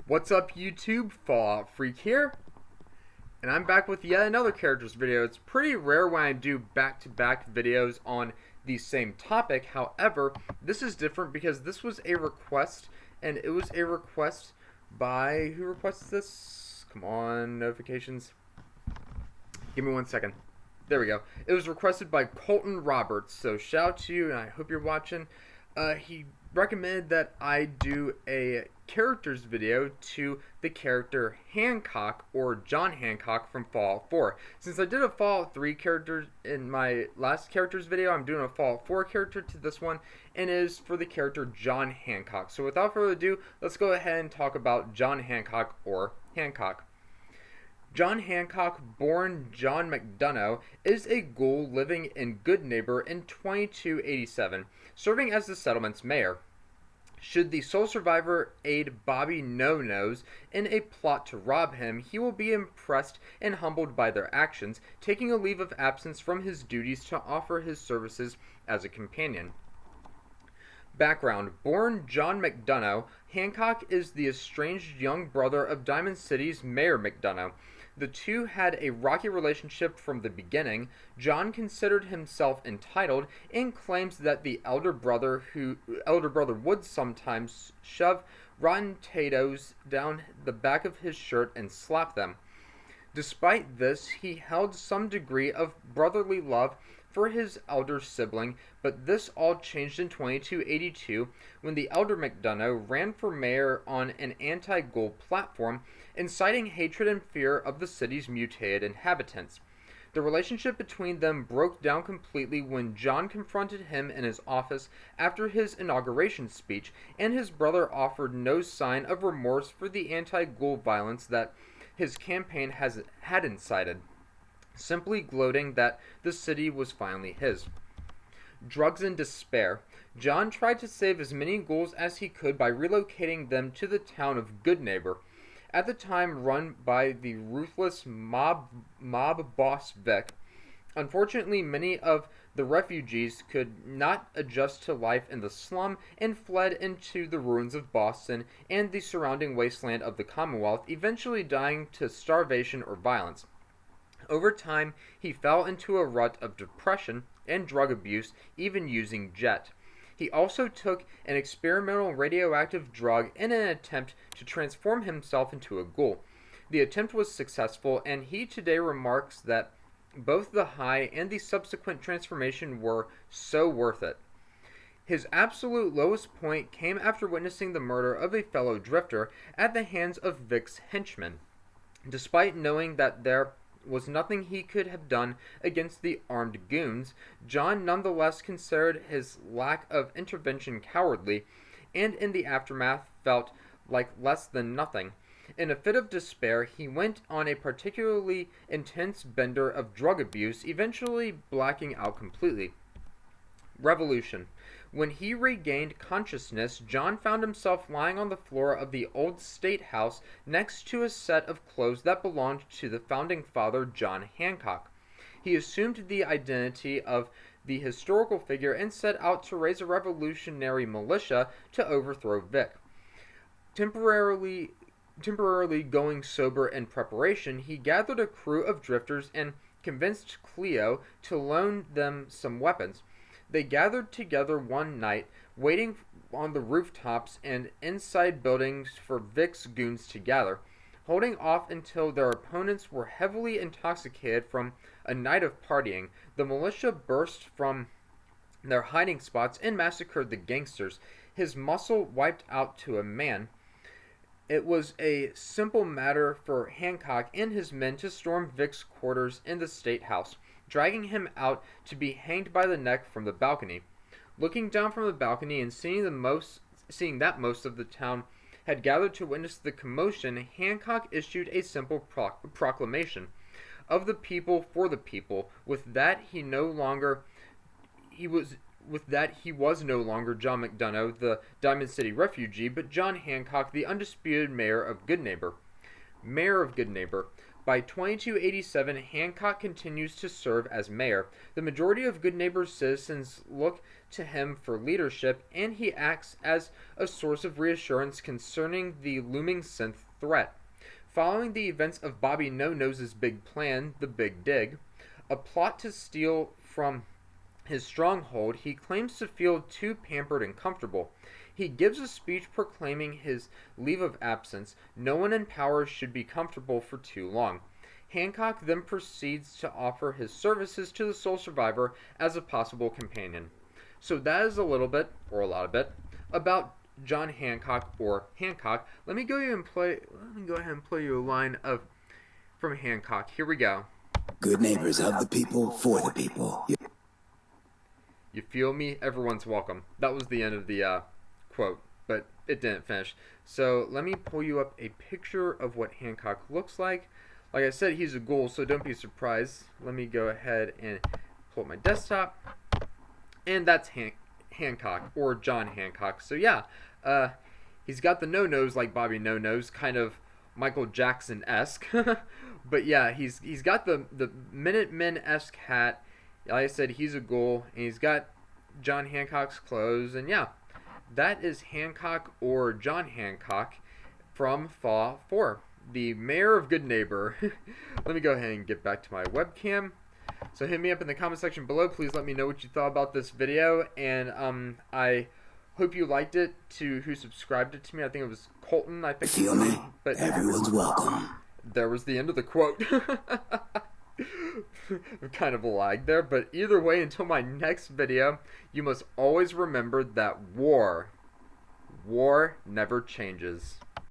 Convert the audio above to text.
What's up YouTube, Fallout Freak here, and I'm back with yet another characters video. It's pretty rare when I do back-to-back videos on the same topic. However, this is different because this was a request, and it was a request by, who requested this? Come on, notifications. Give me 1 second. There we go. It was requested by Colton Roberts, so shout out to you, and I hope you're watching. He recommended that I do a characters video to the character Hancock, or John Hancock from Fallout 4. Since I did a Fallout 3 character in my last characters video, I'm doing a Fallout 4 character to this one, and it is for the character John Hancock. So without further ado, let's go ahead and talk about John Hancock, or Hancock. John Hancock, born John McDonough, is a ghoul living in Goodneighbor in 2287, serving as the settlement's mayor. Should the sole survivor aid Bobby No-Nose in a plot to rob him, he will be impressed and humbled by their actions, taking a leave of absence from his duties to offer his services as a companion. Background: born John McDonough, Hancock is the estranged young brother of Diamond City's Mayor McDonough. The two had a rocky relationship from the beginning. John considered himself entitled and claims that the elder brother would sometimes shove rotten potatoes down the back of his shirt and slap them. Despite this, he held some degree of brotherly love for his elder sibling, but this all changed in 2282 when the elder McDonough ran for mayor on an anti-ghoul platform, inciting hatred and fear of the city's mutated inhabitants. The relationship between them broke down completely when John confronted him in his office after his inauguration speech, and his brother offered no sign of remorse for the anti-ghoul violence that his campaign had incited, simply gloating that the city was finally his. Drugs and despair. John tried to save as many ghouls as he could by relocating them to the town of Goodneighbor, at the time run by the ruthless mob boss Vic. Unfortunately, many of the refugees could not adjust to life in the slum and fled into the ruins of Boston and the surrounding wasteland of the Commonwealth, eventually dying to starvation or violence. Over time, he fell into a rut of depression and drug abuse, even using jet. He also took an experimental radioactive drug in an attempt to transform himself into a ghoul. The attempt was successful, and he today remarks that both the high and the subsequent transformation were so worth it. His absolute lowest point came after witnessing the murder of a fellow drifter at the hands of Vic's henchmen. Despite knowing that there was nothing he could have done against the armed goons, John nonetheless considered his lack of intervention cowardly, and in the aftermath felt like less than nothing. In a fit of despair, he went on a particularly intense bender of drug abuse, eventually blacking out completely. Revolution. When he regained consciousness, John found himself lying on the floor of the old state house next to a set of clothes that belonged to the founding father, John Hancock. He assumed the identity of the historical figure and set out to raise a revolutionary militia to overthrow Vic. Temporarily going sober in preparation, he gathered a crew of drifters and convinced Cleo to loan them some weapons. They gathered together one night, waiting on the rooftops and inside buildings for Vic's goons to gather, holding off until their opponents were heavily intoxicated from a night of partying. The militia burst from their hiding spots and massacred the gangsters, his muscle wiped out to a man. It was a simple matter for Hancock and his men to storm Vic's quarters in the State House, dragging him out to be hanged by the neck from the balcony. Looking down from the balcony and seeing that most of the town had gathered to witness the commotion, Hancock issued a simple proclamation of the people for the people. With that, he was no longer John McDonough, the Diamond City refugee, but John Hancock, the undisputed mayor of Goodneighbor. Mayor of Goodneighbor. By 2287, Hancock continues to serve as mayor. The majority of Goodneighbor's citizens look to him for leadership, and he acts as a source of reassurance concerning the looming synth threat. Following the events of Bobby No-Nose's big plan, the Big Dig, a plot to steal from his stronghold, he claims to feel too pampered and comfortable. He gives a speech proclaiming his leave of absence. No one in power should be comfortable for too long. Hancock then proceeds to offer his services to the sole survivor as a possible companion. So that is a little bit, or a lot of it, about John Hancock, or Hancock. Let me go ahead and play you a line from Hancock. Here we go. Good neighbors of the people, for the people. You feel me? Everyone's welcome. That was the end of the quote, but it didn't finish. So let me pull you up a picture of what Hancock looks like. Like I said, he's a ghoul, so don't be surprised. Let me go ahead and pull up my desktop. And that's Hancock, or John Hancock. So yeah, he's got the no-nose like Bobby No-Nose, kind of Michael Jackson-esque. But yeah, he's got the Minutemen-esque hat. Like I said, he's a ghoul, and he's got John Hancock's clothes. And yeah, that is Hancock, or John Hancock, from Fallout 4, the mayor of Goodneighbor. Let me go ahead and get back to my webcam. So hit me up in the comment section below. Please let me know what you thought about this video, and I hope you liked it. To who subscribed it to me, I think it was Colton. I think. Feel me? But everyone's welcome. There was the end of the quote. Kind of a lag there, but either way, until my next video, you must always remember that war never changes.